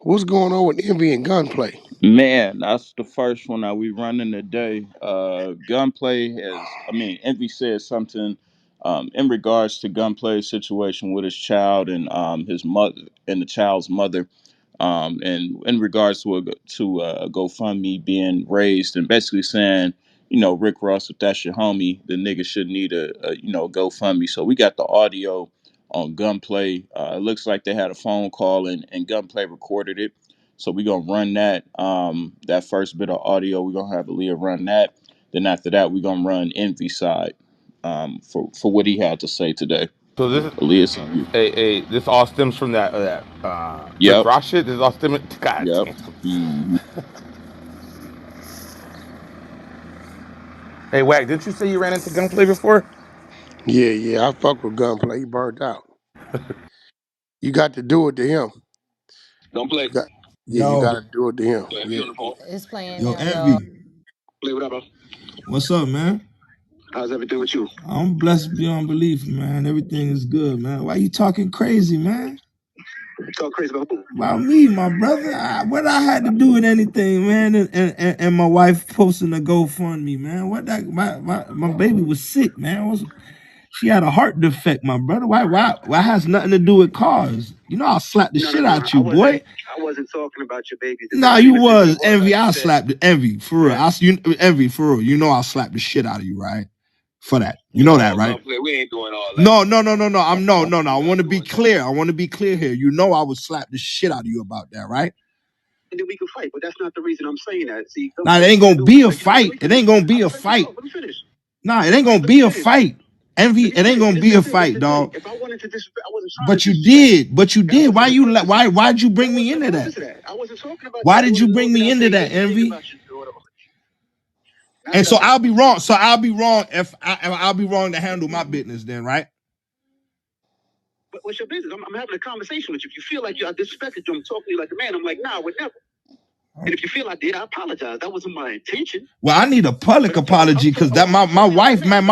What's going on with Envy and Gunplay? Man, that's the first one that we running today. Gunplay has, Envy said something in regards to Gunplay's situation with his child and his mother and the child's mother, and in regards to a GoFundMe being raised, and basically saying, Rick Ross, if that's your homie, the nigga should need a GoFundMe. So we got the audio on Gunplay. It looks like they had a phone call and Gunplay recorded it. So we're gonna run that first bit of audio. We're gonna have Aaliyah run that. Then after that, we're gonna run Envy side for what he had to say today. So this is Aaliyah, it's on you. this all stems from that Rick Yep. Ross shit. This is all stemming. God Yep. damn. hmm Hey, Wack, didn't you say you ran into Gunplay before? Yeah, I fuck with Gunplay. He burnt out. You got to do it to him. Don't play. You got, yeah, you got Yo, to do it to him. If Yeah, you on the phone, It's playing yo, now, y'all. Envy. play what up, bro? What's up, man? How's everything with you? I'm blessed beyond belief, man. Everything is good, man. Why you talking crazy, man? Talk crazy about who? About me, my brother. What I had to do with anything, man, and my wife posting a GoFundMe, man. What that my baby was sick, man. She had a heart defect, my brother. Why has nothing to do with cars? You know I'll slap the shit No. out you, boy. I wasn't talking about your baby's Nah, defense. you Even if it was was, Envy. like you I'll said, slap the Envy for real. that Envy for real. You know I'll slap the shit out of you, right? For that, you know that, no, right? Gunplay, we ain't doing all that. No. I'm no. I We want ain't to be doing that. clear. I want to be clear here. You know I would slap the shit out of you about that, right? And then we can fight, but that's not the reason I'm saying that. See, Nah, it Gunplay, ain't you gonna do be a like you. Let fight. me It finish. ain't gonna be I'm a gonna cut you fight. off. Let me finish. Nah, it ain't gonna Let me be a finish. fight. Envy, Let me it ain't finish. gonna This be is a the thing. This is fight, the thing. dog. If I wanted to disrespect, I wasn't trying to But you disrespect. did. But you And I did. wasn't Why the you purpose. why'd you That bring me wasn't the into that? purpose of that. I wasn't talking about your Why did daughter, you nor bring did me I into say that, anything Envy? about your daughter. Not And that I so said I'll be that. wrong. So I'll be wrong if I'll be wrong to handle my business then, right? But what's your business? I'm having a conversation with you. If you feel like I disrespected you, I'm talking to you like a man. I'm like, nah, I would never. And if you feel I did, I apologize. That wasn't my intention. Well, I need a public But I'm apology because that I'm my talking like a wife, man. man,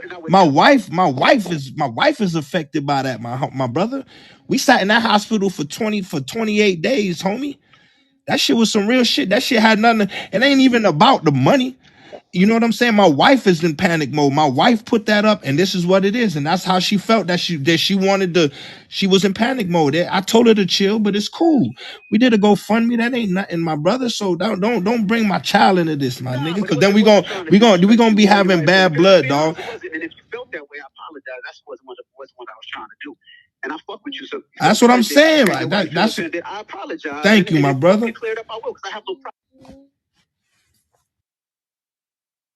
And I would never. my wife is affected by that. My brother, we sat in that hospital for 28 days, homie. That shit was some real shit. That shit had nothing. It ain't even about the money. You know what I'm saying? My wife is in panic mode. My wife put that up, and this is what it is, and that's how she felt that she wanted to. She was in panic mode. I told her to chill, but it's cool. We did a GoFundMe. That ain't nothing, my brother. So don't bring my child into this, my nigga, Nah, but because then it wasn't trying to we disrespect gonna you be or your having wife. bad Because to blood, be honest, dog. it wasn't. And if you felt that way, I apologize. That wasn't what I was trying to do. And I fuck with you. So That's if you what I'm felt saying. that your wife feels That's offended, I apologize. thank you, And my if we can brother. clear it up, I will. Because I have no problem.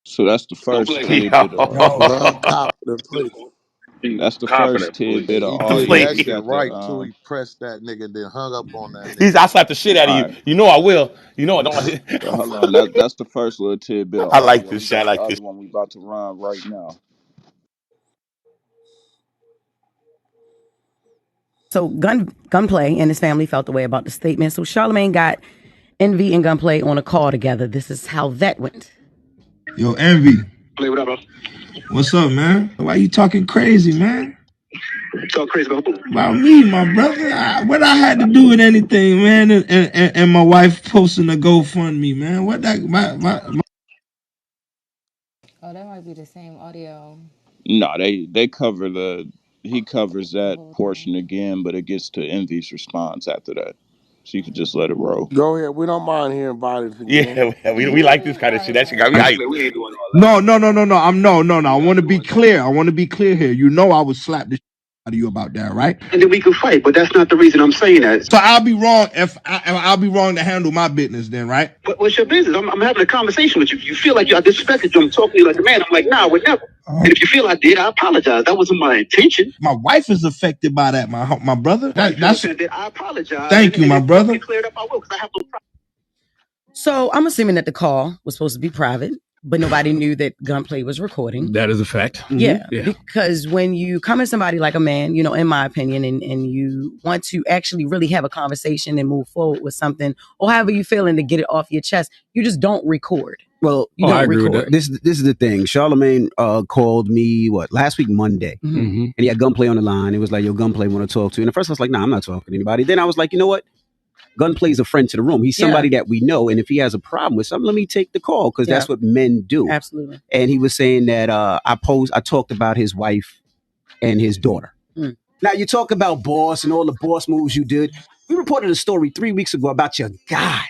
So that's the Don't first play. tidbit of Yo. Yo, love cop the police. Be that's the first confident, please. tidbit of He The did audio. plate. that We shit got the right too. He pressed that nigga and then hung up on that He's nigga. I slapped the shit out of all you. right. You know I will. You know I don't. So hold on. That's the first little tidbit of I like audio. this We shit. I got the like this. other one we about to run right now. So Gunplay and his family felt the way about the statement. So Charlemagne got Envy and Gunplay on a call together. This is how that went. Yo, Envy, Play whatever. what's up, man? Why you talking crazy, man? Talk crazy about who? About me, my brother. What I had to do with anything, man, and my wife posting a GoFundMe, man. What that my Oh, that might be the same audio No, they cover he covers the that whole time. portion again, but it gets to Envy's response after that. So you could just let it roll. Go ahead. We don't mind hearing violence again. Yeah, we like this kind of shit. That shit got me hyped. We ain't doing all that. No. No. I We want not to be doing that. clear. I want to be clear here. You know I would slap the shit out of you about that, right? And then we can fight, but that's not the reason I'm saying that. So I'll be wrong if I'll be wrong to handle my business then, right? But what's your business? I'm having a conversation with you. If you feel like I disrespected you, I'm talking to you like a man. I'm like, nah, I would never. And if you feel I did, I apologize. That wasn't my intention. My wife is affected by that, my brother. That's I apologize. thank you, And my if we can brother. clear it up, I will, because I have no problem. So I'm assuming that the call was supposed to be private, but nobody knew that Gunplay was recording. That is a fact. Yeah, Yeah. because when you come at somebody like a man, in my opinion, and you want to actually really have a conversation and move forward with something, or however you feeling to get it off your chest, you just don't record. Well, You I don't agree with that. record. This is the thing. Charlemagne called me last week Monday, Mhm. and he had Gunplay on the line. It was like, "Yo, Gunplay want to talk to you." And at first I was like, "Nah, I'm not talking to anybody." Then I was like, "You know what? Gunplay's a friend to the room. He's somebody that we know, and if he has a problem with something, let me take the call because that's what men do. Absolutely. And he was saying that I talked about his wife and his daughter. Now you talk about boss and all the boss moves you did. We reported a story 3 weeks ago about your guy.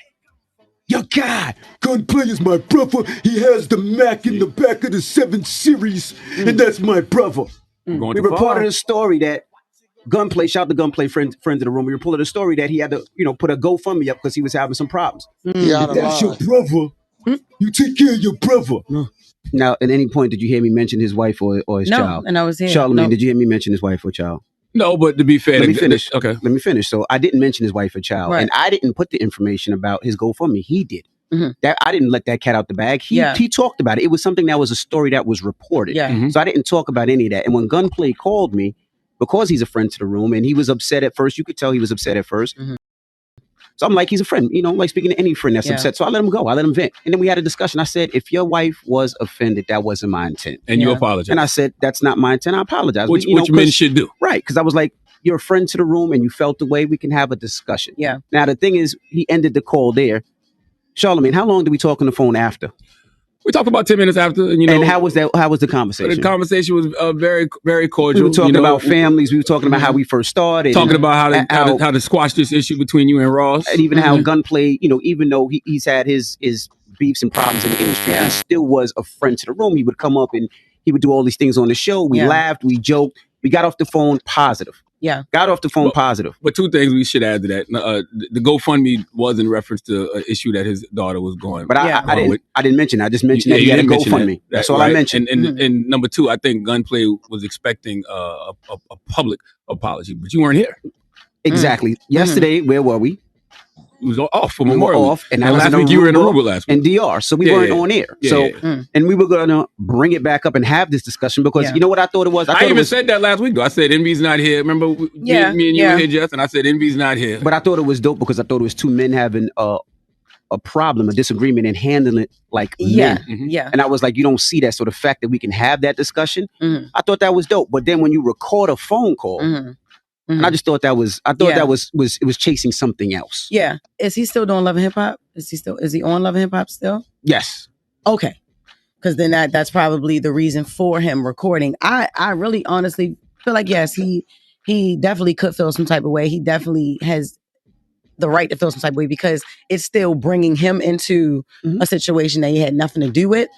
Your guy, Gunplay is my brother. He has the Mac in the back of the 7 Series, and that's my brother. We reported a story that Gunplay, shout out to Gunplay, friend of the room. We reported a story that he had to, put a GoFundMe up because he was having some problems. He out If of that's your line. brother, you take care of your brother. Now, at any point, did you hear me mention his wife or his child? No, and I was here. Charlamagne, did you hear me mention his wife or child? No, but to be fair, let me finish. Okay. Let me finish. So I didn't mention his wife or child, Right. and I didn't put the information about his GoFundMe. He did. That I didn't let that cat out the bag. He talked about it. It was something that was a story that was reported. So I didn't talk about any of that. And when Gunplay called me, because he's a friend to the room, and he was upset at first. You could tell he was upset at first. So I'm like, he's a friend, like speaking to any friend that's upset. So I let him go. I let him vent. And then we had a discussion. I said, if your wife was offended, that wasn't my intent. And you apologize. And I said, that's not my intent. I apologize. Which men should do. Right. Because I was like, you're a friend to the room and you felt the way, we can have a discussion. Yeah. Now, the thing is, he ended the call there. Charlamagne, how long did we talk on the phone after? We talked about 10 minutes after. And how was that? How was the conversation? The conversation was very, very cordial. We were talking about families. We were talking about how we first started. Talking about how to squash this issue between you and Ross. And even how Gunplay, even though he's had his beefs and problems in the industry, he still was a friend to the room. He would come up and he would do all these things on the show. We laughed, we joked. We got off the phone positive. Yeah. Got off the phone positive. But two things we should add to that. The GoFundMe was in reference to an issue that his daughter was going. But I didn't mention that. I just mentioned that he had a GoFundMe. That's all I mentioned. And number two, I think Gunplay was expecting a public apology, but you weren't here. Exactly. Yesterday, where were we? We was off for Memorial. Off, and last week you were in Aruba last week. And DR, so we weren't on air. And we were going to bring it back up and have this discussion because you know what I thought it was? I even said that last week though. I said Envy's not here. Remember me and you were here, Jess, and I said Envy's not here. But I thought it was dope because I thought it was two men having a problem, a disagreement, and handling it like men. And I was like, you don't see that. So the fact that we can have that discussion, I thought that was dope. But then when you record a phone call, and I just thought that was, that was chasing something else. Yeah. Is he still doing Love and Hip Hop? Is he on Love and Hip Hop still? Yes. Okay. Because then that's probably the reason for him recording. I really honestly feel like, yes, he definitely could feel some type of way. He definitely has the right to feel some type of way because it's still bringing him into a situation that he had nothing to do with.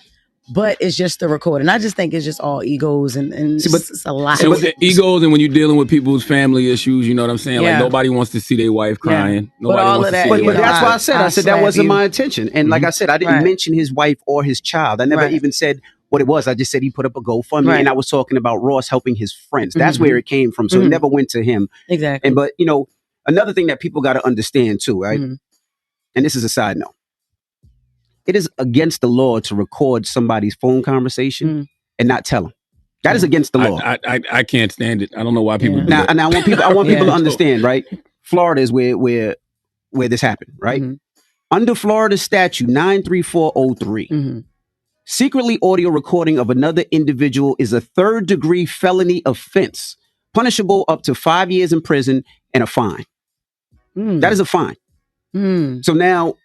But it's just the recording. I just think it's just all egos and it's a lot. Egos, and when you're dealing with people's family issues, you know what I'm saying? Like nobody wants to see their wife crying. Nobody wants to see But that's why I said that wasn't my intention. And like I said, I didn't mention his wife or his child. I never even said what it was. I just said he put up a GoFundMe and I was talking about Ross helping his friends. That's where it came from. So it never went to him. Exactly. But another thing that people got to understand too, right? And this is a side note. It is against the law to record somebody's phone conversation and not tell them. That is against the law. I can't stand it. I don't know why people do that. And I want people to understand, right? Florida is where this happened, right? Under Florida statute 93403, secretly audio recording of another individual is a third-degree felony offense, punishable up to 5 years in prison and a fine. That is a fine. So now,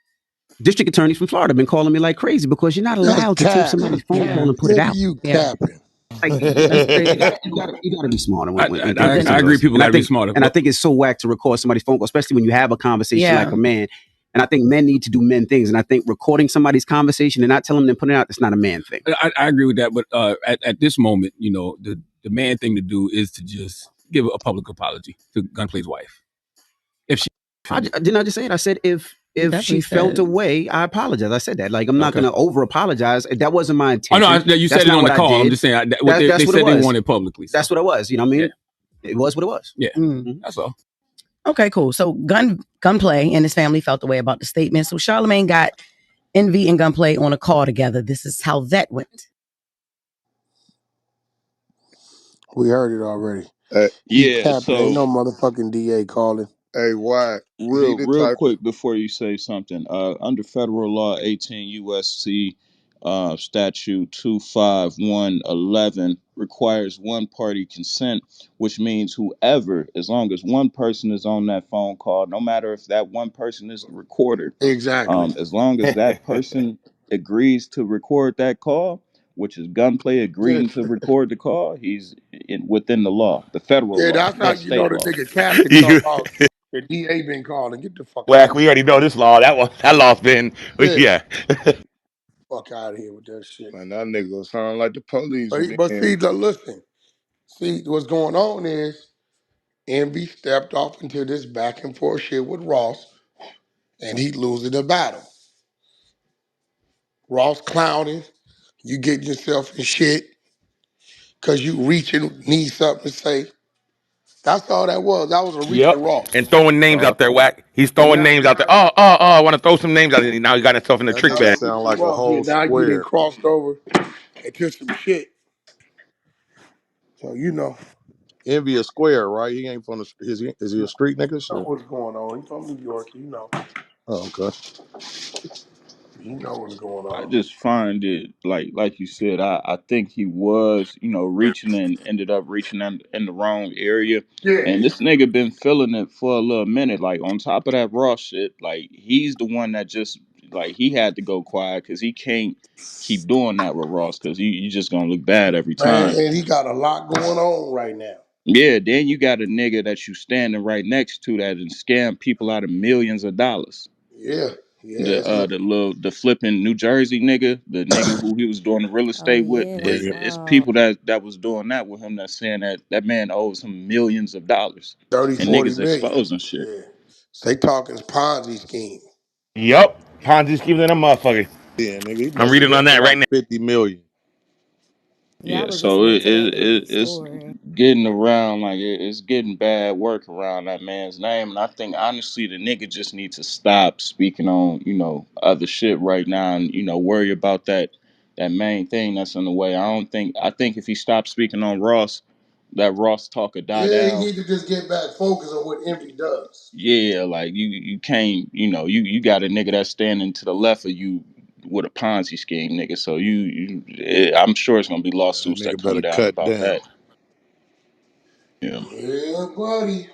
district attorneys from Florida have been calling me like crazy because you're not allowed to take somebody's phone call and put it out. You capping. Like, you gotta be smarter. I agree. People gotta be smarter. And I think it's so whack to record somebody's phone call, especially when you have a conversation like a man. And I think men need to do men things. And I think recording somebody's conversation and not telling them to put it out, it's not a man thing. I agree with that. But at this moment, the man thing to do is to just give a public apology to Gunplay's wife. If she, didn't I just say it? I said if she felt away, I apologize. I said that. Like, I'm not going to over apologize. That wasn't my intention. Oh, no, you said it on the call. I'm just saying they said they wanted publicly. So. That's what it was. You know what I mean? Yeah. It was what it was. Yeah, that's all. Okay, cool. So Gunplay and his family felt the way about the statement. So Charlamagne got Envy and Gunplay on a call together. This is how that went. We heard it already. So ain't no motherfucking DA calling. Hey, Wack. Real quick before you say something, under federal law 18 USC statute 25111, requires one party consent, which means whoever, as long as one person is on that phone call, no matter if that one person is the recorder, Exactly. as long as that person agrees to record that call, which is Gunplay Yeah, agreeing to record the call, he's within the law, the federal yeah, law, that's how that you know state the law. nigga Captain talk You about the DA been calling. Get the fuck out Wack, of we here. already know this law. That law's been Yeah, yeah. fuck out of here with that shit. Man, that nigga gonna sound like the police But in the but end. see, listen. See, what's going on is Envy stepped off into this back and forth shit with Ross, and he losing the battle. Ross clowning, you getting yourself in shit because you reaching, need something to say. That's all that was. That was a reach to Yep. Ross. And throwing names Uh, out there, Wack. He's And throwing now, names out there. I want to throw some names out there. Now he got himself in the that trick that was nigga bag. a reach sound to like a Ross. Yeah, whole now you didn't square. crossed over into some shit. So you know, Envy a square, right? He ain't from the. Is he a street nigga? know Shit. what's going on. He's from New York. Oh, okay. You know what's going I on. just find it like you said. I think he was reaching and ended up reaching in the wrong area, Yeah, and this nigga been feeling it for a little minute. Like on top of that raw shit, like he's the one that just like he had to go quiet because he can't keep doing that with Ross because you just gonna look bad every man, time. and he got a lot going on right now. Yeah, then you got a nigga that you standing right next to that and scam people out of millions of dollars. Yeah, yeah. The flipping New Jersey nigga, the nigga who he was doing the real Oh estate with, yeah, Bring that's it. is people that was doing that with him that's saying that man owes him millions of dollars, 30, and 40 niggas million. exposing shit. Yeah. So they talking Ponzi scheme. Yep. Ponzi schemes in a motherfucker. Yeah, nigga, he I'm must have reading gave on him that right like now. 50 million. yeah. I Yeah, was so listening to that lady's it's story. getting around like it's getting bad work around that man's name, and I think honestly the nigga just needs to stop speaking on other shit right now and worry about that main thing that's in the way. I think if he stops speaking on Ross, that Ross talk could die Yeah, he down. need to just get back focused on what Envy does. Yeah, like you can't you got a nigga that's standing to the left of you with a Ponzi scheme, nigga. So I'm sure it's gonna be That lawsuits that nigga come better down cut about down. that. Yeah. Yeah, buddy.